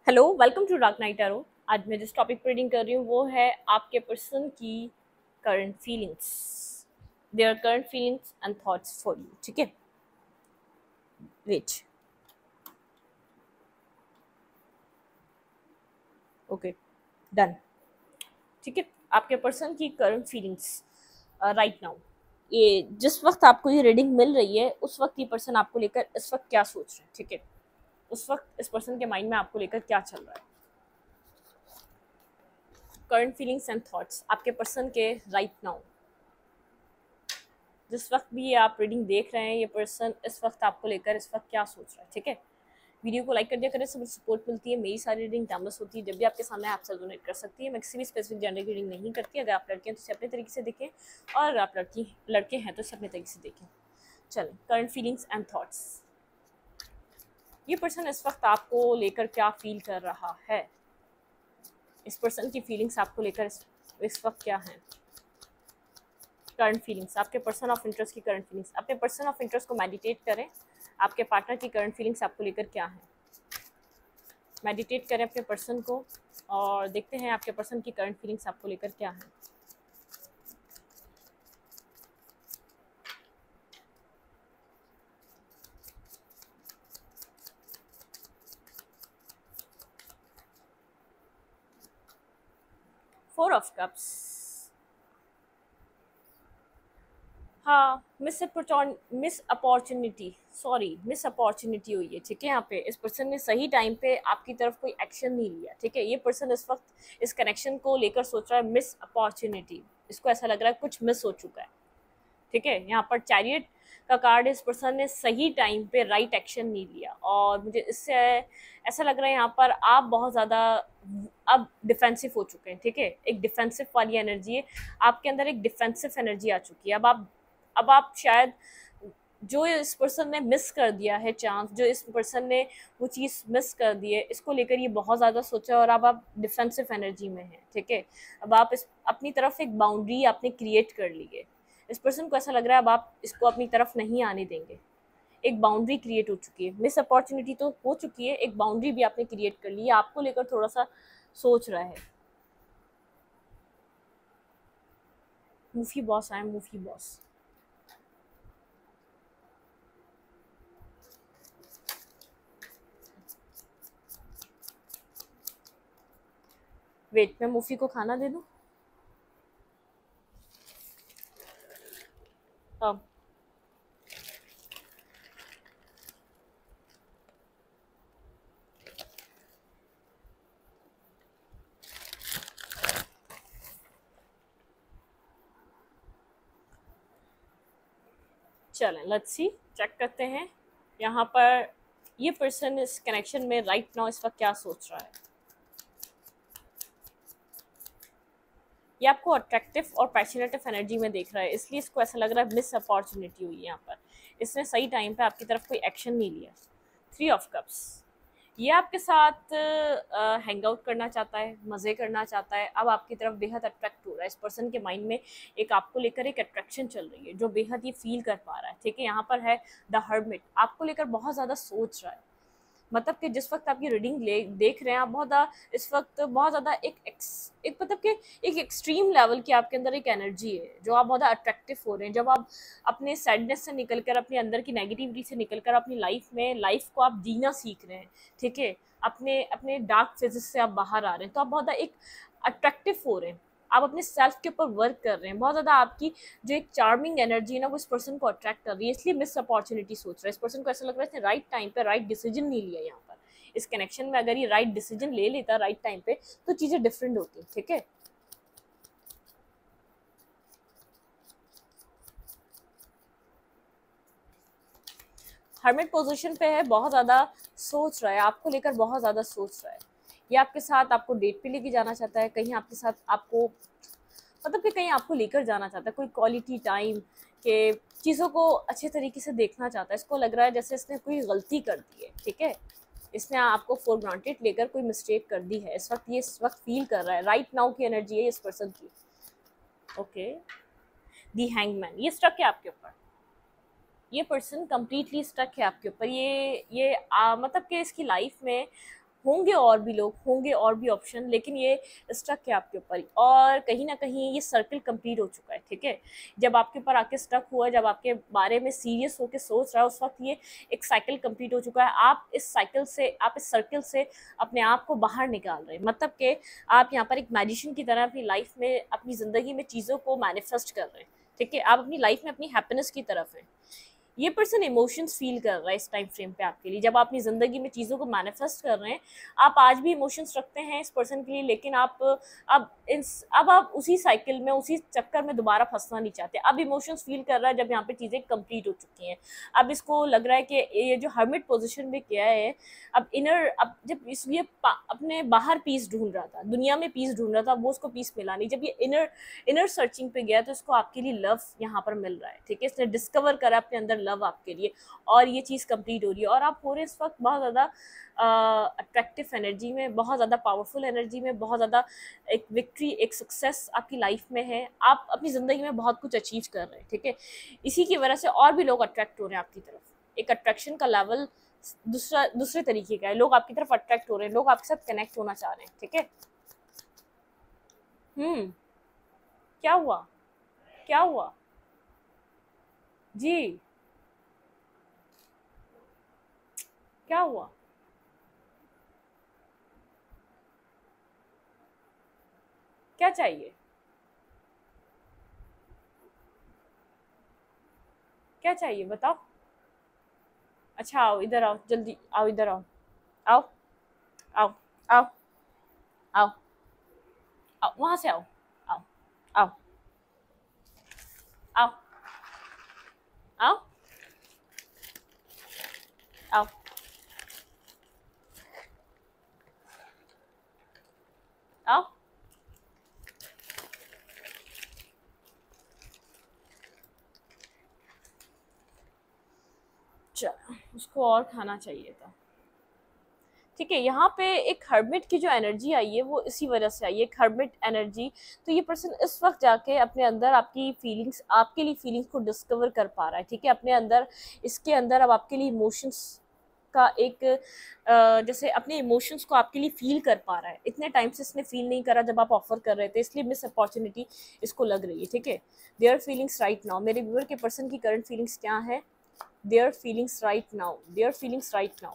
Hello, welcome to dark night tarot. आज मैं जिस टॉपिक पर रीडिंग कर रही हूँ वो है आपके पर्सन की current feelings, their current feelings and thoughts for you. ठीक है, वेट, ओके, डन। ठीक है, आपके पर्सन की करंट फीलिंग्स राइट नाउ। ये जिस वक्त आपको ये रीडिंग मिल रही है उस वक्त ये पर्सन आपको लेकर इस वक्त क्या सोच रहे हैं। ठीक है, उस वक्त इस पर्सन के माइंड में आपको लेकर क्या चल रहा है। करंट फीलिंग्स एंड थॉट्स आपके पर्सन के राइट नाउ। जिस वक्त भी ये आप रीडिंग देख रहे हैं, ये पर्सन इस वक्त आपको लेकर इस वक्त क्या सोच रहा है। ठीक है, वीडियो को लाइक कर दिया करें, सब सपोर्ट मिलती है। मेरी सारी रीडिंग टाइमलेस होती है, जब भी आपके सामने आप सब डोनेट कर सकती है। मैं किसी भी स्पेसिफिक जेंडर की रीडिंग नहीं करती। अगर आप लड़के हैं तो इसे अपने तरीके से देखें, और अगर आप लड़के हैं तो इसे अपने तरीके से देखें। चलें, करंट फीलिंग्स एंड थॉट्स। ये पर्सन इस वक्त आपको लेकर क्या फील कर रहा है। इस पर्सन की फीलिंग्स आपको लेकर इस वक्त क्या है। करंट फीलिंग्स, आपके पर्सन ऑफ इंटरेस्ट की करंट फीलिंग्स। अपने पर्सन ऑफ इंटरेस्ट को मेडिटेट करें। आपके पार्टनर की करंट फीलिंग्स आपको लेकर क्या है। मेडिटेट करें अपने पर्सन को और देखते हैं आपके पर्सन की करंट फीलिंग्स आपको लेकर क्या है। Four of cups. हाँ, miss opportunity, sorry, miss opportunity हुई है। ठीक है, यहाँ पे इस पर्सन ने सही टाइम पे आपकी तरफ कोई एक्शन नहीं लिया। ठीक है, ये पर्सन इस वक्त इस कनेक्शन को लेकर सोच रहा है मिस अपॉर्चुनिटी। इसको ऐसा लग रहा है कुछ मिस हो चुका है। ठीक है, यहाँ पर चैरियट का कार्ड, इस पर्सन ने सही टाइम पे राइट एक्शन नहीं लिया, और मुझे इससे ऐसा लग रहा है यहाँ पर आप बहुत ज़्यादा अब डिफेंसिव हो चुके हैं। ठीक है, एक डिफेंसिव वाली एनर्जी है आपके अंदर, एक डिफेंसिव एनर्जी आ चुकी है। अब आप शायद जो इस पर्सन ने मिस कर दिया है चांस, जो इस पर्सन ने वो चीज़ मिस कर दी है, इसको लेकर ये बहुत ज़्यादा सोचा और अब आप डिफेंसिव एनर्जी में हैं। ठीक है, अब आप इस अपनी तरफ एक बाउंड्री आपने क्रिएट कर ली है। इस पर्सन को ऐसा लग रहा है अब आप इसको अपनी तरफ नहीं आने देंगे। एक बाउंड्री क्रिएट हो चुकी है। मिस अपॉर्चुनिटी तो हो चुकी है, एक बाउंड्री भी आपने क्रिएट कर ली है। आपको लेकर थोड़ा सा सोच रहा है। Moofi boss, I am Moofi boss. Wait, मैं मूफी को खाना दे दूं? अब चलें, लेट्स सी, चेक करते हैं यहाँ पर ये पर्सन इस कनेक्शन में राइट नाउ इस वक्त क्या सोच रहा है। ये आपको अट्रैक्टिव और पैशनेटिव एनर्जी में देख रहा है, इसलिए इसको ऐसा लग रहा है मिस अपॉर्चुनिटी हुई है यहाँ पर। इसने सही टाइम पे आपकी तरफ कोई एक्शन नहीं लिया। थ्री ऑफ कप्स, ये आपके साथ हैंग आउट करना चाहता है, मज़े करना चाहता है। अब आपकी तरफ बेहद अट्रैक्ट हो रहा है। इस पर्सन के माइंड में एक आपको लेकर एक अट्रैक्शन चल रही है जो बेहद ये फील कर पा रहा है। ठीक है, यहाँ पर है द हर्मिट, आपको लेकर बहुत ज़्यादा सोच रहा है। मतलब कि जिस वक्त आप ये रीडिंग देख रहे हैं, आप बहुत ज़्यादा इस वक्त बहुत ज़्यादा एक मतलब कि एक एक्सट्रीम लेवल की आपके अंदर एक एनर्जी है जो आप बहुत ज़्यादा अट्रैक्टिव हो रहे हैं। जब आप अपने सैडनेस से निकल कर, अपने अंदर की नेगेटिविटी से निकल कर अपनी लाइफ को आप जीना सीख रहे हैं। ठीक है, अपने अपने डार्क फेजेस से आप बाहर आ रहे हैं, तो आप बहुत ज़्यादा एक अट्रैक्टिव हो रहे हैं। आप अपने सेल्फ के ऊपर वर्क कर रहे हैं। बहुत ज़्यादा आपकी जो एक चार्मिंग एनर्जी है ना, वो इस पर्सन को अट्रैक्ट कर रही है, इसलिए मिस अपॉर्चुनिटी सोच रहा है। इस पर्सन को ऐसा लग रहा है इसने राइट टाइम पे राइट डिसीजन नहीं लिया यहाँ पर। इस कनेक्शन में अगर ये राइट डिसीजन ले लेता राइट टाइम पे तो चीज़ें डिफरेंट होती। ठीक है, हर्मिट पोजीशन पे है, बहुत ज़्यादा सोच रहा है, आपको लेकर बहुत ज़्यादा सोच रहा है। ये आपके साथ आपको डेट पे लेके जाना चाहता है, कहीं आपके साथ आपको मतलब कि कहीं आपको लेकर जाना चाहता है, कोई क्वालिटी टाइम के चीज़ों को अच्छे तरीके से देखना चाहता है। इसको लग रहा है जैसे इसने कोई गलती कर दी है। ठीक है, इसने आपको फॉर ग्रांटेड लेकर कोई मिस्टेक कर दी है। इस वक्त फील कर रहा है, राइट नाउ की एनर्जी है इस पर्सन की। ओके, दी हैंगमैन, ये स्टक है आपके ऊपर। ये पर्सन कम्प्लीटली स्टक है आपके ऊपर। मतलब कि इसकी लाइफ में होंगे और भी लोग, होंगे और भी ऑप्शन, लेकिन ये स्टक है आपके ऊपर। और कहीं ना कहीं ये सर्कल कंप्लीट हो चुका है, ठीक है। जब आपके ऊपर आके स्टक हुआ, जब आपके बारे में सीरियस होकर सोच रहा है, उस वक्त ये एक साइकिल कंप्लीट हो चुका है। आप इस साइकिल से, आप इस सर्कल से अपने आप को बाहर निकाल रहे हैं। मतलब कि आप यहाँ पर एक मैजिशियन की तरह अपनी लाइफ में, अपनी ज़िंदगी में चीज़ों को मैनिफेस्ट कर रहे हैं, ठीक है। आप अपनी लाइफ में अपनी हैप्पीनेस की तरफ हैं। ये पर्सन इमोशंस फील कर रहा है इस टाइम फ्रेम पे आपके लिए। जब आप अपनी ज़िंदगी में चीज़ों को मैनिफेस्ट कर रहे हैं, आप आज भी इमोशंस रखते हैं इस पर्सन के लिए, लेकिन अब आप उसी साइकिल में, उसी चक्कर में दोबारा फंसना नहीं चाहते। अब इमोशंस फील कर रहा है जब यहाँ पे चीज़ें कंप्लीट हो चुकी हैं। अब इसको लग रहा है कि ये जो हर्मिट पोजिशन में किया है, अब जब ये अपने बाहर पीस ढूंढ रहा था, दुनिया में पीस ढूंढ रहा था, वो उसको पीस मिला नहीं। जब ये इनर सर्चिंग पे गया तो इसको आपके लिए लव यहाँ पर मिल रहा है, ठीक है। इसने डिस्कवर करा अपने अंदर लव आपके लिए, और ये चीज़ कंप्लीट हो रही है। और आप पूरे इस वक्त बहुत ज़्यादा अट्रैक्टिव एनर्जी में, बहुत ज़्यादा पावरफुल एनर्जी में, बहुत ज़्यादा एक विक्ट्री, एक सक्सेस आपकी लाइफ में है। आप अपनी ज़िंदगी में बहुत कुछ अचीव कर रहे हैं, ठीक है। इसी की वजह से और भी लोग अट्रैक्ट हो रहे हैं आपकी तरफ। एक अट्रैक्शन का लेवल दूसरे तरीके का है। लोग आपकी तरफ अट्रैक्ट हो रहे हैं, लोग आपके साथ कनेक्ट होना चाह रहे हैं, ठीक है। क्या हुआ, क्या हुआ जी, क्या हुआ? क्या चाहिए, क्या चाहिए बताओ। अच्छा आओ, इधर आओ, जल्दी आओ, इधर आओ, आओ, आओ, आओ, आओ, आओ, वहां से आओ, आओ, आओ, आओ, आओ, आओ, आओ। चलो, उसको और खाना चाहिए था, ठीक है। यहाँ पे एक हर्मिट की जो एनर्जी आई है वो इसी वजह से आई है, एक हर्मिट एनर्जी। तो ये पर्सन इस वक्त जाके अपने अंदर आपकी फीलिंग्स, आपके लिए फीलिंग्स को डिस्कवर कर पा रहा है, ठीक है। अपने अंदर, इसके अंदर अब आपके लिए इमोशंस का एक जैसे अपने इमोशंस को आपके लिए फील कर पा रहा है। इतने टाइम से इसने फील नहीं करा जब आप ऑफर कर रहे थे, इसलिए मिस अपॉर्चुनिटी इसको लग रही है, ठीक है। देयर फीलिंग्स राइट नाउ, मेरे व्यूअर के पर्सन की करंट फीलिंग्स क्या है? Their feelings right now, their feelings right now.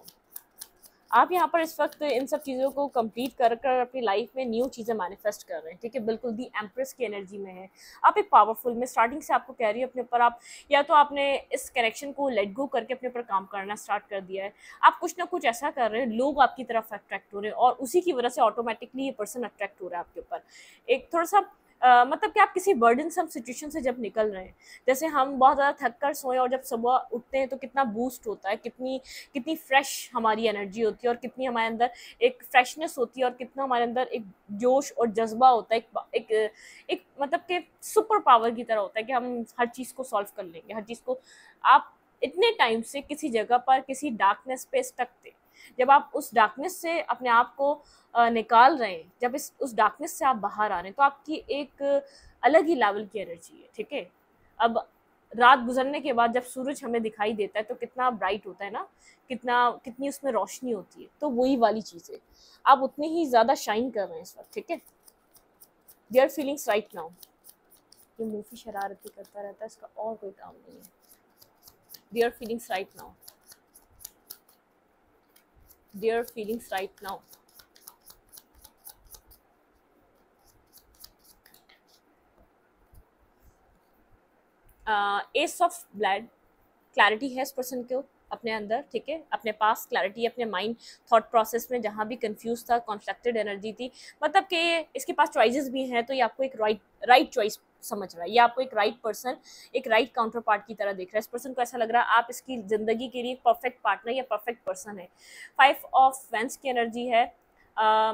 आप यहाँ पर इस वक्त इन सब चीज़ों को कंप्लीट कर कर अपनी लाइफ में न्यू चीज़ें मैनिफेस्ट कर रहे हैं, ठीक है। बिल्कुल दी एम्प्रेस की एनर्जी में है आप। एक पावरफुल, मैं स्टार्टिंग से आपको कह रही हूँ, अपने ऊपर आप, या तो आपने इस कनेक्शन को लेट गो करके अपने ऊपर काम करना स्टार्ट कर दिया है। आप कुछ ना कुछ ऐसा कर रहे हैं, लोग आपकी तरफ अट्रैक्ट हो रहे हैं, और उसी की वजह से ऑटोमेटिकली ये पर्सन अट्रैक्ट हो रहा है आपके ऊपर। एक थोड़ा सा मतलब कि आप किसी बर्डनसम सिचुएशन से जब निकल रहे हैं, जैसे हम बहुत ज़्यादा थक कर सोए और जब सुबह उठते हैं तो कितना बूस्ट होता है, कितनी कितनी फ्रेश हमारी एनर्जी होती है, और कितनी हमारे अंदर एक फ्रेशनेस होती है, और कितना हमारे अंदर एक जोश और जज्बा होता है, एक मतलब कि सुपर पावर की तरह होता है कि हम हर चीज़ को सॉल्व कर लेंगे, हर चीज़ को। आप इतने टाइम से किसी जगह पर किसी डार्कनेस पे स्टक थे, जब आप उस डार्कनेस से अपने आप को निकाल रहे हैं, जब उस डार्कनेस से आप बाहर आ रहे हैं, तो आपकी एक अलग ही लेवल की एनर्जी है, ठीक है। अब रात गुजरने के बाद जब सूरज हमें दिखाई देता है तो कितना ब्राइट होता है ना, कितनी उसमें रोशनी होती है। तो वही वाली चीज़ है, आप उतनी ही ज़्यादा शाइन कर रहे हैं इस वक्त, ठीक है। Their feelings right now. ये मुँह शरारती करता रहता है, इसका और कोई काम नहीं है। Their feelings right now, their feelings right now. S of blood, clarity है इस पर्सन को अपने अंदर, ठीक है। अपने पास क्लैरिटी, अपने माइंड थॉट प्रोसेस में जहाँ भी कंफ्यूज था, कॉन्फ्लिक्टेड एनर्जी थी, मतलब कि इसके पास चॉइसेस भी हैं, तो ये आपको एक राइट चॉइस समझ रहा है, ये आपको एक राइट पर्सन, एक राइट काउंटर पार्ट की तरह देख रहा है। इस पर्सन को ऐसा लग रहा है आप इसकी ज़िंदगी के लिए परफेक्ट पार्टनर या परफेक्ट पर्सन है। 5 ऑफ वेंस की एनर्जी है।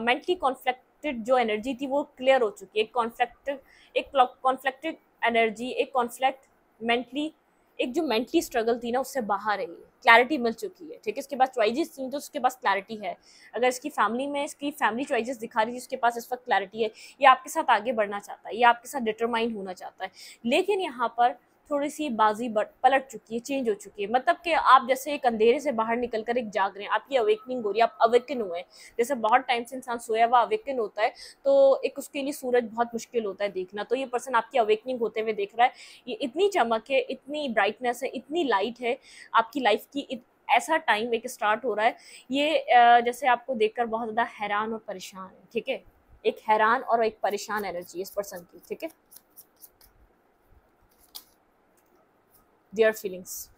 मेंटली कॉन्फ्लिक्टेड जो एनर्जी थी वो क्लियर हो चुकी है। एक कॉन्फ्लिक्टेड एनर्जी, एक कॉन्फ्लिक्ट मेंटली, एक जो मेंटली स्ट्रगल थी ना, उससे बाहर है, क्लैरिटी मिल चुकी है, ठीक है। इसके पास चॉइसेस थी तो उसके पास क्लैरिटी है। अगर इसकी फैमिली में इसकी फैमिली चॉइसेस दिखा रही थी, उसके पास इस वक्त क्लैरिटी है। ये आपके साथ आगे बढ़ना चाहता है, ये आपके साथ डिटरमाइन होना चाहता है। लेकिन यहाँ पर थोड़ी सी बाजी पलट चुकी है, चेंज हो चुकी है। मतलब कि आप जैसे एक अंधेरे से बाहर निकल कर एक जाग रहे हैं, आपकी अवेकनिंग हो रही है, आप अवेकन हुए हैं। जैसे बहुत टाइम से इंसान सोया हुआ अवेकन होता है तो एक उसके लिए सूरज बहुत मुश्किल होता है देखना, तो ये पर्सन आपकी अवेकनिंग होते हुए देख रहा है। ये इतनी चमक है, इतनी ब्राइटनेस है, इतनी लाइट है आपकी लाइफ की, ऐसा टाइम एक स्टार्ट हो रहा है। ये जैसे आपको देखकर बहुत ज़्यादा हैरान और परेशान है, ठीक है। एक हैरान और एक परेशान एनर्जी इस पर्सन की, ठीक है। देयर फीलिंग्स,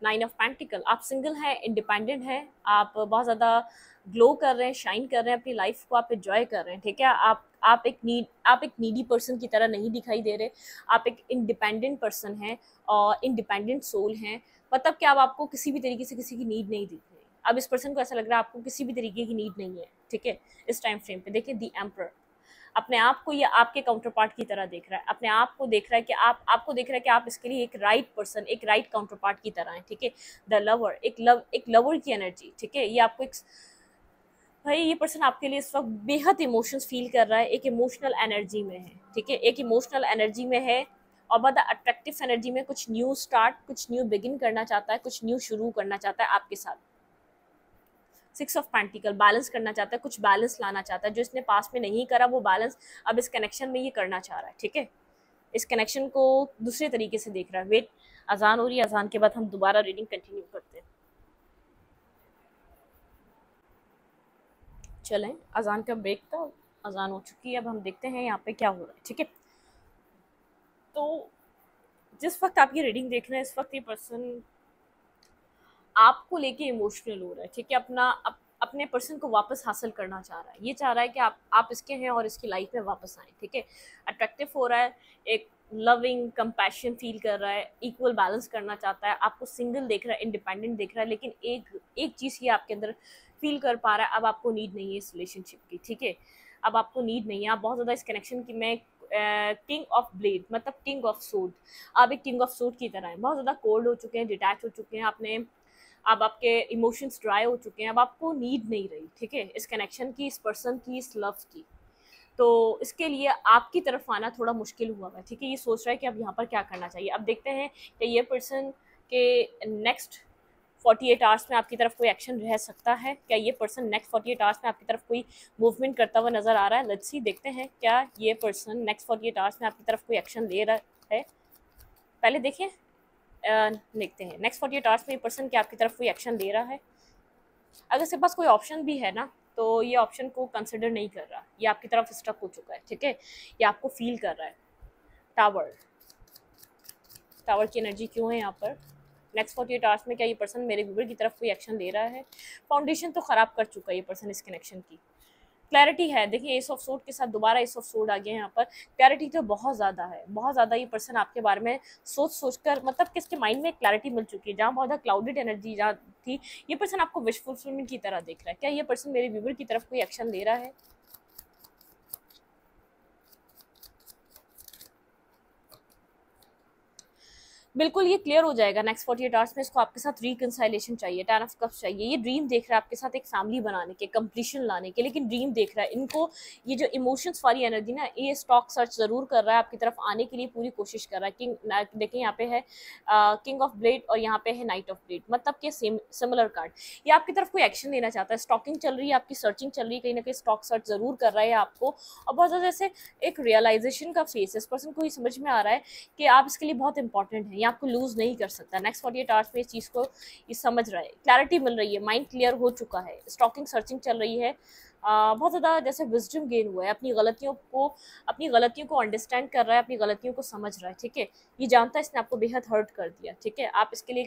9 ऑफ पेंटिकल, आप सिंगल हैं, इंडिपेंडेंट हैं, आप बहुत ज़्यादा ग्लो कर रहे हैं, शाइन कर रहे हैं, अपनी लाइफ को आप एंजॉय कर रहे हैं, ठीक है। आप एक नीडी पर्सन की तरह नहीं दिखाई दे रहे, आप एक इंडिपेंडेंट पर्सन हैं और इंडिपेंडेंट सोल हैं। मतलब कि अब आपको किसी भी तरीके से किसी की नीड नहीं दिख रही। अब इस पर्सन को ऐसा लग रहा है आपको किसी भी तरीके की नीड नहीं है, ठीक है। इस टाइम फ्रेम पे देखिए द एम्परर, अपने आप को ये आपके काउंटर पार्ट की तरह देख रहा है, अपने आप को देख रहा है कि आपको देख रहा है कि आप इसके लिए एक राइट पर्सन, एक राइट काउंटर पार्ट की तरह है, ठीक है। द लवर, एक लवर की एनर्जी, ठीक है। ये आपको एक, भाई ये पर्सन आपके लिए इस वक्त बेहद इमोशंस फील कर रहा है, एक इमोशनल एनर्जी में है, ठीक है। एक इमोशनल एनर्जी में है और बहुत अट्रैक्टिव एनर्जी में, कुछ न्यू स्टार्ट, कुछ न्यू बिगिन करना चाहता है, कुछ न्यू शुरू करना चाहता है आपके साथ। 6 ऑफ पेंटिकल, बैलेंस करना चाहता है, कुछ बैलेंस लाना चाहता है, जो इसने पास में नहीं करा वो बैलेंस अब इस कनेक्शन में ये करना चाह रहा है, ठीक है। इस कनेक्शन को दूसरे तरीके से देख रहा है। वेट, अजान हो रही है, अजान के बाद हम दोबारा रीडिंग कंटिन्यू करते हैं। चलें, अजान का ब्रेक था, अजान हो चुकी है, अब हम देखते हैं यहाँ पे क्या हो रहा है, ठीक है। तो जिस वक्त आप ये रीडिंग देख रहे हैं, इस वक्त ये पर्सन आपको लेके इमोशनल हो रहा है, ठीक है। अपने पर्सन को वापस हासिल करना चाह रहा है, ये चाह रहा है कि आप इसके हैं और इसकी लाइफ में वापस आए, ठीक है। अट्रैक्टिव हो रहा है, एक लविंग कंपैशन फील कर रहा है, इक्वल बैलेंस करना चाहता है, आपको सिंगल देख रहा है, इंडिपेंडेंट देख रहा है, लेकिन एक चीज़ ये आपके अंदर फील कर पा रहा है, अब आपको नीड नहीं है इस रिलेशनशिप की, ठीक है। अब आपको नीड नहीं है, आप बहुत ज़्यादा इस कनेक्शन की में किंग ऑफ ब्लेड, मतलब किंग ऑफ सोड, आप एक किंग ऑफ सोड की तरह हैं, बहुत ज़्यादा कोल्ड हो चुके हैं, डिटैच हो चुके हैं, अब आपके इमोशंस ड्राई हो चुके हैं, अब आपको नीड नहीं रही, ठीक है, इस कनेक्शन की, इस पर्सन की, इस लव की। तो इसके लिए आपकी तरफ आना थोड़ा मुश्किल हुआ है, ठीक है। ये सोच रहा है कि अब यहाँ पर क्या करना चाहिए। अब देखते हैं कि ये पर्सन के नेक्स्ट 48 आवर्स में आपकी तरफ कोई एक्शन रह सकता है क्या। ये पर्सन नेक्स्ट 48 आवर्स में आपकी तरफ कोई मूवमेंट करता हुआ नजर आ रहा है। लेट्स सी, देखते हैं क्या ये पर्सन नेक्स्ट 48 आवर्स में आपकी तरफ कोई एक्शन ले रहा है। पहले देखिए, देखते हैं नेक्स्ट 48 आवर्स में ये पर्सन क्या आपकी तरफ कोई एक्शन ले रहा है। अगर इसके पास कोई ऑप्शन भी है ना, तो ये ऑप्शन को कंसिडर नहीं कर रहा, ये आपकी तरफ स्टक हो चुका है, ठीक है। ये आपको फील कर रहा है। टावर, टावर की एनर्जी क्यों है यहाँ पर। नेक्स्ट 48 आवर्स में क्या ये पर्सन मेरे व्यूवर की तरफ कोई एक्शन ले रहा है। फाउंडेशन तो ख़राब कर चुका है ये पर्सन इस कनेक्शन की। क्लैरिटी है, देखिए एस ऑफ सोर्ड के साथ दोबारा एस ऑफ सोर्ड आ गया है यहाँ पर। क्लैरिटी तो बहुत ज़्यादा है, बहुत ज़्यादा। ये पर्सन आपके बारे में सोच कर, मतलब कि इसके माइंड में क्लैरिटी मिल चुकी है। जहाँ बहुत ज़्यादा क्लाउडेड एनर्जी जहाँ थी, ये पर्सन आपको विश फुलफिलमेंट की तरह देख रहा है। क्या ये पर्सन मेरे व्यूवर की तरफ कोई एक्शन ले रहा है। बिल्कुल ये क्लियर हो जाएगा नेक्स्ट 48 आवर्स में। इसको आपके साथ रिकंसाइलेशन चाहिए, 10 ऑफ कप्स चाहिए। ये ड्रीम देख रहा है आपके साथ एक फैमिली बनाने के, कंप्लीशन लाने के, लेकिन ड्रीम देख रहा है। इनको ये जो इमोशंस वाली एनर्जी ना, ये स्टॉक सर्च ज़रूर कर रहा है, आपकी तरफ आने के लिए पूरी कोशिश कर रहा है। किंग, देखिए यहाँ पे है किंग ऑफ ब्लेड और यहाँ पे है नाइट ऑफ ब्लेड, मतलब कि सेम सिमिलर कार्ड। ये आपकी तरफ कोई एक्शन लेना चाहता है। स्टॉकिंग चल रही है, आपकी सर्चिंग चल रही है, कहीं ना कहीं स्टॉक सर्च ज़रूर कर रहा है आपको। और बहुत ज़्यादा जैसे एक रियलाइजेशन का फेस, इस पर्सन को ये समझ में आ रहा है कि आप इसके लिए बहुत इंपॉर्टेंट है, ये आपको लूज नहीं कर सकता। नेक्स्ट 48 आवर्स में इस चीज़ को ये समझ रहा है, क्लैरिटी मिल रही है, माइंड क्लियर हो चुका है। स्टॉकिंग सर्चिंग चल रही है, बहुत ज़्यादा जैसे विजडम गेन हुआ है, अपनी गलतियों को अंडरस्टैंड कर रहा है, अपनी गलतियों को समझ रहा है, ठीक है। ये जानता है इसने आपको बेहद हर्ट कर दिया, ठीक है। आप इसके लिए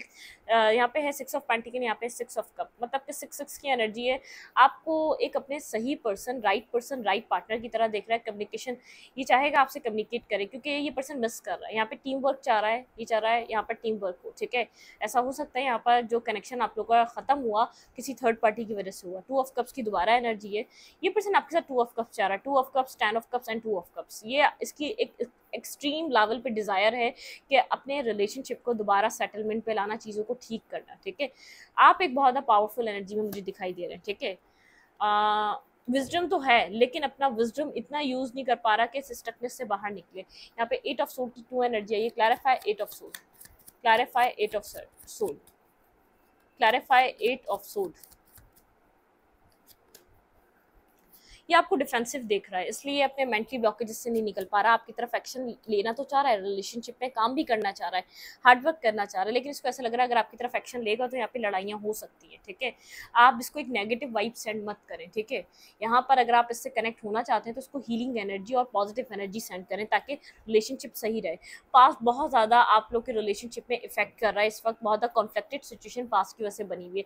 यहाँ पे है 6 ऑफ पेंटिकल, यहाँ पे 6 ऑफ कप, मतलब कि 6 की एनर्जी है। आपको एक अपने सही पर्सन, राइट पार्टनर की तरह देख रहा है। कम्युनिकेशन, ये चाहेगा आपसे कम्युनिकेट करे, क्योंकि ये पर्सन मिस कर रहा है। यहाँ पे टीम वर्क चाह रहा है, ये चाह रहा है यहाँ पर टीम वर्क हो, ठीक है। ऐसा हो सकता है यहाँ पर जो कनेक्शन आप लोगों का ख़त्म हुआ किसी थर्ड पार्टी की वजह से हुआ। 2 ऑफ कप्स की दोबारा एनर्जी है। ये पर्सन आपके साथ 2 ऑफ कप्स चाह रहा है, 2 of cups, 10 of cups and 2 of cups. ये इसकी एक एक्सट्रीम लेवल पे डिज़ायर है कि अपने रिलेशनशिप को दोबारा सेटलमेंट पे लाना, चीज़ों को ठीक करना, ठीक है। आप एक बहुत ज़्यादा पावरफुल एनर्जी में मुझे दिखाई दे रहे हैं, ठीक है। विजडम तो है, लेकिन अपना विजडम इतना यूज नहीं कर पा रहा कि इस स्टकनेस से बाहर निकले। यहाँ पे 8 ऑफ सोल की 2 एनर्जी है, ये clarify 8 of soul, clarify 8 of soul, clarify 8 of soul. ये आपको डिफेंसिव देख रहा है, इसलिए अपने मेंटली ब्लॉकेजेस से नहीं निकल पा रहा, आपकी तरफ एक्शन लेना तो चाह रहा है, रिलेशनशिप में काम भी करना चाह रहा है, हार्डवर्क करना चाह रहा है, लेकिन इसको ऐसा लग रहा है अगर आपकी तरफ एक्शन लेगा तो यहाँ पे लड़ाइयाँ हो सकती है। ठीक है, आप इसको एक नेगेटिव वाइब सेंड मत करें। ठीक है, यहाँ पर अगर आप इससे कनेक्ट होना चाहते हैं तो उसको हीलिंग एनर्जी और पॉजिटिव एनर्जी सेंड करें ताकि रिलेशनशिप सही रहे। पास्ट बहुत ज़्यादा आप लोग के रिलेशनशिप में इफेक्ट कर रहा है, इस वक्त बहुत ज़्यादा कॉन्फ्लिक्टेड सिचुएशन पास्ट की वजह से बनी हुई है।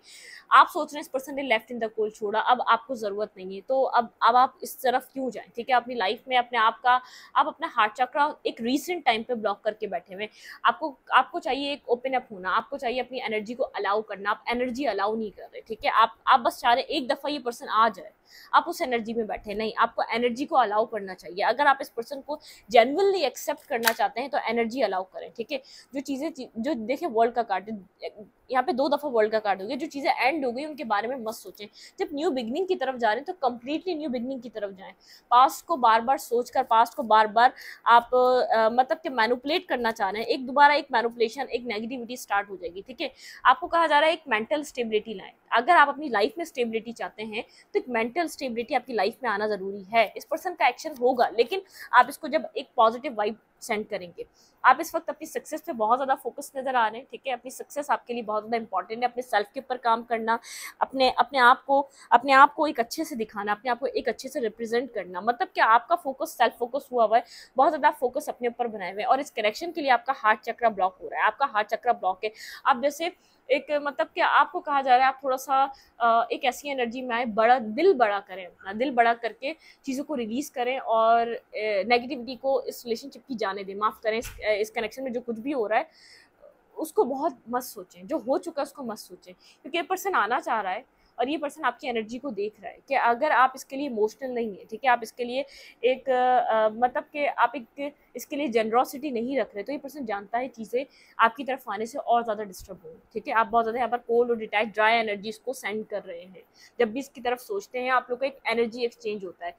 आप सोच रहे हैं इस पर्सन ने लेफ्ट इन द कोल्ड छोड़ा, अब आपको ज़रूरत नहीं है, तो अब आप इस तरफ क्यों जाएं। ठीक है, अपनी लाइफ में अपने आप का, आप अपना हार्ट चक्रा एक रीसेंट टाइम पे ब्लॉक करके बैठे हुए। आपको चाहिए एक ओपन अप होना, आपको चाहिए अपनी एनर्जी को अलाउ करना, आप एनर्जी अलाउ नहीं कर रहे। ठीक है, आप बस चाह रहे एक दफ़ा ये पर्सन आ जाए, आप उस एनर्जी में बैठे नहीं, आपको एनर्जी को अलाउ करना चाहिए। अगर आप इस पर्सन को जेन्युइनली एक्सेप्ट करना चाहते हैं तो एनर्जी अलाउ करें। ठीक है, जो चीज़ें जो देखिए वर्ल्ड का कार्ड यहाँ पे 2 दफ़ा वर्ल्ड का कार्ड हो गया, जो चीज़ें एंड हो गई उनके बारे में मत सोचें। जब न्यू बिगनिंग की तरफ जा रहे हैं तो कंप्लीटली न्यू बिगनिंग की तरफ जाएं। पास्ट को बार बार सोचकर, पास्ट को बार बार आप मतलब कि मैनिपुलेट करना चाह रहे हैं, एक दोबारा एक मैनिपुलेशन, एक नेगेटिविटी स्टार्ट हो जाएगी। ठीक है, आपको कहा जा रहा है एक मेंटल स्टेबिलिटी लाएं। अगर आप अपनी लाइफ में स्टेबिलिटी चाहते हैं तो एक मेंटल स्टेबिलिटी आपकी लाइफ में आना ज़रूरी है। इस पर्सन का एक्शन होगा, लेकिन आप इसको जब एक पॉजिटिव वाइब सेंड करेंगे। आप इस वक्त अपनी सक्सेस पे बहुत ज़्यादा फोकस नज़र आ रहे हैं। ठीक है, अपनी सक्सेस आपके लिए बहुत ज़्यादा इंपॉर्टेंट है। अपने सेल्फ के ऊपर काम करना, अपने आप को एक अच्छे से दिखाना, अपने आप को एक अच्छे से रिप्रेजेंट करना, मतलब कि आपका फोकस सेल्फ फोकस हुआ हुआ है, बहुत ज़्यादा फोकस अपने ऊपर बनाए हुए हैं। और इस कनेक्शन के लिए आपका हार्ट चक्र ब्लॉक हो रहा है, आपका हार्ट चक्र ब्लॉक है। आप जैसे एक मतलब कि आपको कहा जा रहा है आप थोड़ा सा एक ऐसी एनर्जी में आए, दिल बड़ा करें, अपना दिल बड़ा करके चीज़ों को रिलीज़ करें और नेगेटिविटी को इस रिलेशनशिप की जाने दें, माफ़ करें। इस कनेक्शन में जो कुछ भी हो रहा है उसको बहुत मत सोचें, जो हो चुका है उसको मत सोचें, क्योंकि ये पर्सन आना चाह रहा है और ये पर्सन आपकी एनर्जी को देख रहा है कि अगर आप इसके लिए इमोशनल नहीं है, ठीक है, आप इसके लिए एक मतलब कि आप एक इसके लिए जेनरॉसिटी नहीं रख रहे, तो ये पर्सन जानता है चीज़ें आपकी तरफ आने से और ज़्यादा डिस्टर्ब होंगी। ठीक है, आप बहुत ज़्यादा यहाँ पर कोल्ड और डिटैच ड्राई एनर्जी इसको सेंड कर रहे हैं। जब भी इसकी तरफ सोचते हैं आप लोग का एक एनर्जी एक्सचेंज होता है,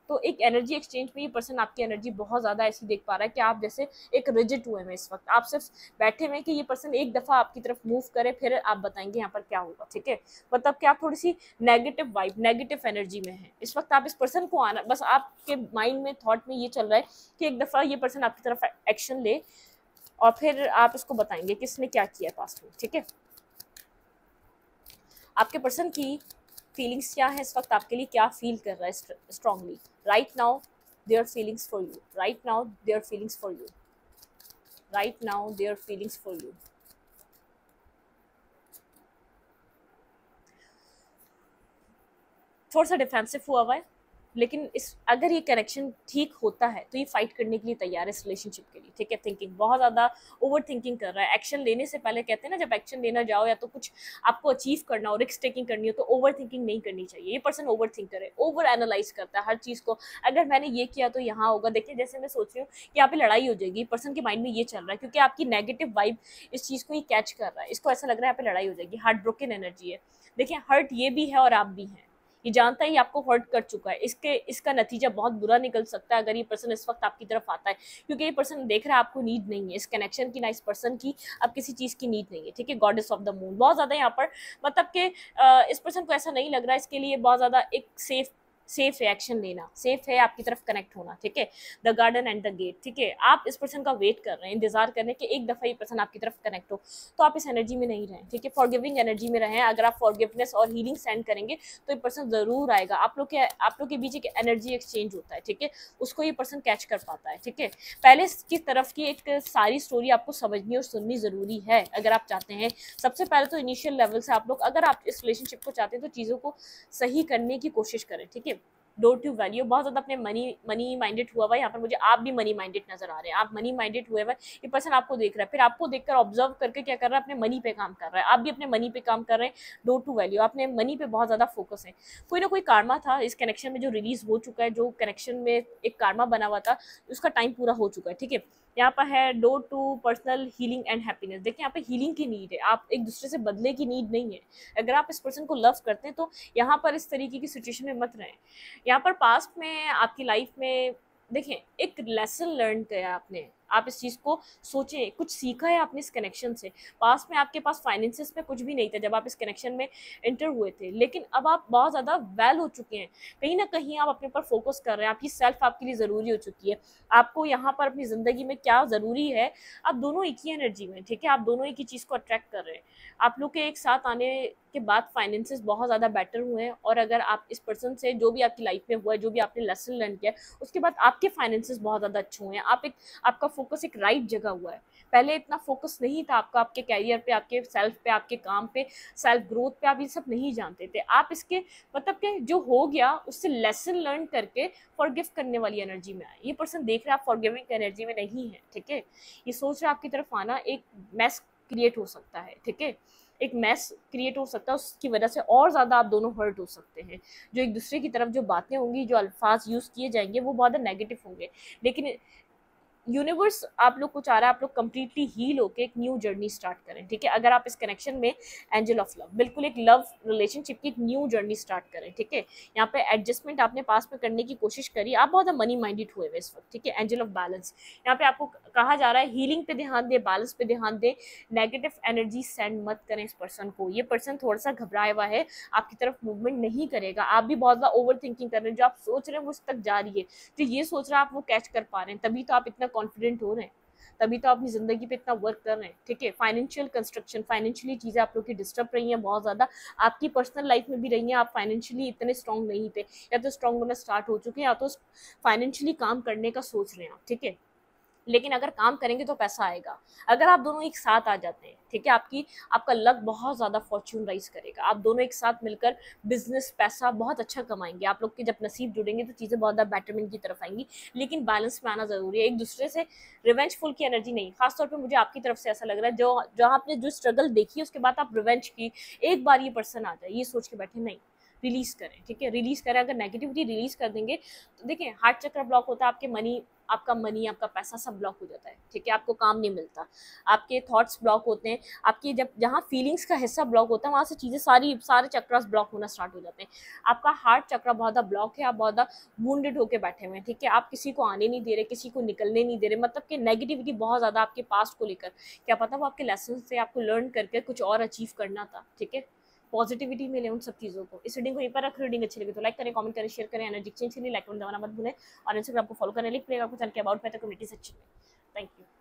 तो एक एनर्जी एक्सचेंज में ये पर्सन आपकी एनर्जी बहुत ज़्यादा ऐसी देख पा रहा है कि आप जैसे एक रिजिड हुए हैं इस वक्त, आप सिर्फ बैठे हुए हैं कि ये पर्सन एक दफ़ा आपकी तरफ मूव करे, फिर आप बताएंगे यहाँ पर क्या होगा। ठीक है, मतलब कि आप थोड़ी सी नेगेटिव वाइब, नेगेटिव एनर्जी में हैं इस वक्त। आप इस पर्सन को आना, बस आपके माइंड में, थॉट में ये चल रहा है कि एक दफ़ा ये पर्सन आपकी तरफ एक्शन ले और फिर आप इसको बताएंगे कि इसने क्या किया पास्ट में। ठीक है, आपके पर्सन की फीलिंग्स क्या है इस वक्त, आपके लिए क्या फील कर रहा है strongly right now, their feelings for you right now, their feelings for you right now, their feelings for you. थोड़ा सा डिफेंसिव हुआ है, लेकिन अगर ये कनेक्शन ठीक होता है तो ये फाइट करने के लिए तैयार है इस रिलेशनशिप के लिए। ठीक है, थिंकिंग बहुत ज़्यादा ओवर थिंकिंग कर रहा है। एक्शन लेने से पहले कहते हैं ना, जब एक्शन लेना जाओ या तो कुछ आपको अचीव करना हो, रिस्क टेकिंग करनी हो, तो ओवर थिंकिंग नहीं करनी चाहिए। ये पर्सन ओवर थिंकर है, ओवर एनालाइज करता है हर चीज़ को। अगर मैंने ये किया तो यहाँ होगा, देखिए जैसे मैं सोच रही हूँ कि यहाँ पे लड़ाई हो जाएगी, पर्सन के माइंड में ये चल रहा है क्योंकि आपकी नेगेटिव वाइब इस चीज़ को ही कैच कर रहा है, इसको ऐसा लग रहा है यहाँ पे लड़ाई हो जाएगी। हार्ट ब्रोकन एनर्जी है, देखिए हर्ट ये भी है और आप भी हैं, ये जानता है ये आपको हर्ट कर चुका है, इसका नतीजा बहुत बुरा निकल सकता है अगर ये पर्सन इस वक्त आपकी तरफ आता है, क्योंकि ये पर्सन देख रहा है आपको नीड नहीं है इस कनेक्शन की, ना इस पर्सन की, अब किसी चीज़ की नीड नहीं है। ठीक है, गॉडेस ऑफ द मून बहुत ज़्यादा यहाँ पर, मतलब कि इस पर्सन को ऐसा नहीं लग रहा है, इसके लिए बहुत ज़्यादा एक सेफ रिएक्शन लेना, सेफ है आपकी तरफ कनेक्ट होना। ठीक है, the garden and the gate. ठीक है, आप इस पर्सन का वेट कर रहे हैं, इंतजार कर रहे हैं कि एक दफ़ा ये पर्सन आपकी तरफ कनेक्ट हो, तो आप इस एनर्जी में नहीं रहें। ठीक है, फॉरगिविंग एनर्जी में रहें। अगर आप फॉरगिवनेस और हीलिंग सेंड करेंगे तो ये पर्सन ज़रूर आएगा। आप लोग के बीच एक एनर्जी एक्सचेंज होता है। ठीक है, उसको ये पर्सन कैच कर पाता है। ठीक है, पहले की तरफ की एक सारी स्टोरी आपको समझनी और सुननी ज़रूरी है अगर आप चाहते हैं। सबसे पहले तो इनिशियल लेवल से आप लोग, अगर आप इस रिलेशनशिप को चाहते हैं तो चीज़ों को सही करने की कोशिश करें। ठीक है, डो टू वैल्यू, बहुत ज़्यादा अपने मनी माइंडेड हुआ हुआ है। यहाँ पर मुझे आप भी मनी माइंडेड नजर आ रहे हैं, आप मनी माइंडेड हुए हुए, ये पर्सन आपको देख रहा है, फिर आपको देखकर ऑब्जर्व करके क्या कर रहा है, अपने मनी पे काम कर रहा है, आप भी अपने मनी पे काम कर रहे हैं। डो टू वैल्यू, आपने मनी पे बहुत ज़्यादा फोकस है। कोई ना कोई कार्मा था इस कनेक्शन में जो रिलीज हो चुका है, जो कनेक्शन में एक कार्मा बना हुआ था, उसका टाइम पूरा हो चुका है, ठीक है। यहाँ पर है due to personal healing and happiness. देखिए यहाँ पे हीलिंग की नीड है, आप एक दूसरे से बदले की नीड नहीं है। अगर आप इस पर्सन को लव करते हैं तो यहाँ पर इस तरीके की सिचुएशन में मत रहें। यहाँ पर पास्ट में आपकी लाइफ में देखिए एक लेसन लर्न किया आपने, आप इस चीज़ को सोचें, कुछ सीखा है आपने इस कनेक्शन से। पास्ट में आपके पास फाइनेंसेस में कुछ भी नहीं था जब आप इस कनेक्शन में एंटर हुए थे, लेकिन अब आप बहुत ज़्यादा वेल हो चुके हैं, कहीं ना कहीं आप अपने पर फोकस कर रहे हैं, आपकी सेल्फ आपके लिए ज़रूरी हो चुकी है। आपको यहाँ पर अपनी ज़िंदगी में क्या ज़रूरी है, आप दोनों एक ही एनर्जी में, ठीक है, आप दोनों एक ही चीज़ को अट्रैक्ट कर रहे हैं। आप लोग के एक साथ आने के बाद फाइनेंसेस बहुत ज़्यादा बेटर हुए हैं, और अगर आप इस पर्सन से जो भी आपकी लाइफ में हुआ है, जो भी आपने लेसन लर्न किया है, उसके बाद आपके फाइनेंसेस बहुत ज़्यादा अच्छे हुए हैं। आपका फोकस एक राइट जगह हुआ है। पहले इतना फोकस नहीं था आपका, आपके कैरियर पे, आपके सेल्फ पे, आपके काम पे, सेल्फ ग्रोथ पे, आप ये सब नहीं जानते थे। आप इसके मतलब के जो हो गया उससे लेसन लर्न करके फॉरगिव करने वाली एनर्जी में आए। ये पर्सन देख रहे हैं आप फॉरगिविंग एनर्जी में नहीं है, ठीक है। ये सोच रहे आपकी तरफ आना एक मैस क्रिएट हो सकता है, ठीक है, एक मैस क्रिएट हो सकता है, उसकी वजह से और ज़्यादा आप दोनों हर्ट हो सकते हैं। जो एक दूसरे की तरफ जो बातें होंगी, जो अल्फाज यूज़ किए जाएंगे वो बहुत नेगेटिव होंगे, लेकिन यूनिवर्स आप लोग को चाह रहा है आप लोग कंप्लीटली हील होकर एक न्यू जर्नी स्टार्ट करें, ठीक है। अगर आप इस कनेक्शन में एंजल ऑफ लव, बिल्कुल एक लव रिलेशनशिप की एक न्यू जर्नी स्टार्ट करें, ठीक है। यहाँ पे एडजस्टमेंट आपने पास में करने की कोशिश करी, आप बहुत मनी माइंडेड हुए इस वक्त, ठीक है। एंजल ऑफ बैलेंस, यहाँ पे आपको कहा जा रहा है हीलिंग पे ध्यान दे, बैलेंस पे ध्यान दे, नेगेटिव एनर्जी सेंड मत करें इस पर्सन को। ये पर्सन थोड़ा सा घबराया हुआ है, आपकी तरफ मूवमेंट नहीं करेगा। आप भी बहुत ज़्यादा ओवर थिंकिंग कर रहे हैं, जो आप सोच रहे हैं वो उस तक जा रही है, तो ये सोच रहा है आप वो कैच कर पा रहे हैं, तभी तो आप इतना कॉन्फिडेंट हो रहे हैं, तभी तो अपनी जिंदगी पे इतना वर्क कर रहे हैं, ठीक है। फाइनेंशियल कंस्ट्रक्शन, फाइनेंशियली चीजें आप लोग की डिस्टर्ब रही हैं बहुत ज्यादा, आपकी पर्सनल लाइफ में भी रही हैं, आप फाइनेंशियली इतने स्ट्रांग नहीं थे, या तो स्ट्रांग होना स्टार्ट हो चुके हैं, या तो फाइनेंशियली काम करने का सोच रहे हैं आप, ठीक है। लेकिन अगर काम करेंगे तो पैसा आएगा। अगर आप दोनों एक साथ आ जाते हैं, ठीक है, आपका लक बहुत ज़्यादा फॉर्च्यून राइज करेगा। आप दोनों एक साथ मिलकर बिजनेस, पैसा बहुत अच्छा कमाएंगे। आप लोग के जब नसीब जुड़ेंगे तो चीज़ें बहुत ज़्यादा बेटरमेंट की तरफ आएंगी, लेकिन बैलेंस में आना ज़रूरी है। एक दूसरे से रिवेंजफुल की एनर्जी नहीं, खासतौर पर मुझे आपकी तरफ से ऐसा लग रहा है, जो जहाँ आपने जो स्ट्रगल देखी उसके बाद आप रिवेंज की, एक बार ये पर्सन आ जाए, ये सोच के बैठे नहीं, रिलीज करें, ठीक है, रिलीज करें। अगर नेगेटिविटी रिलीज कर देंगे तो देखिए हार्ट चक्र ब्लॉक होता है, आपका पैसा सब ब्लॉक हो जाता है, ठीक है, आपको काम नहीं मिलता, आपके थॉट्स ब्लॉक होते हैं, आपकी जब जहाँ फीलिंग्स का हिस्सा ब्लॉक होता है वहाँ से चीज़ें सारे चक्रास ब्लॉक होना स्टार्ट हो जाते हैं। आपका हार्ट चक्र बहुत ज़्यादा ब्लॉक है, आप बहुत ज़्यादा वुंडेड होकर बैठे हुए हैं, ठीक है, आप किसी को आने नहीं दे रहे, किसी को निकलने नहीं दे रहे, मतलब कि नेगेटिविटी बहुत ज़्यादा आपके पास्ट को लेकर, क्या पता वो आपके लेसन से आपको लर्न करके कुछ और अचीव करना था, ठीक है। पॉजिटिविटी मिले उन सब चीज़ों को। इस रीडिंग को यहीं पर रख, रीडिंग अच्छी लगी तो लाइक करें, कमेंट करें, शेयर करें, एनर्जी चेंज के लिए लाइक दबाना मत भूलें, और इंस्टाग्राम को फॉलो करने लिंक प्ले आपको चैनल के अबाउट में तो कम्युनिटी सेक्शन में। Thank you.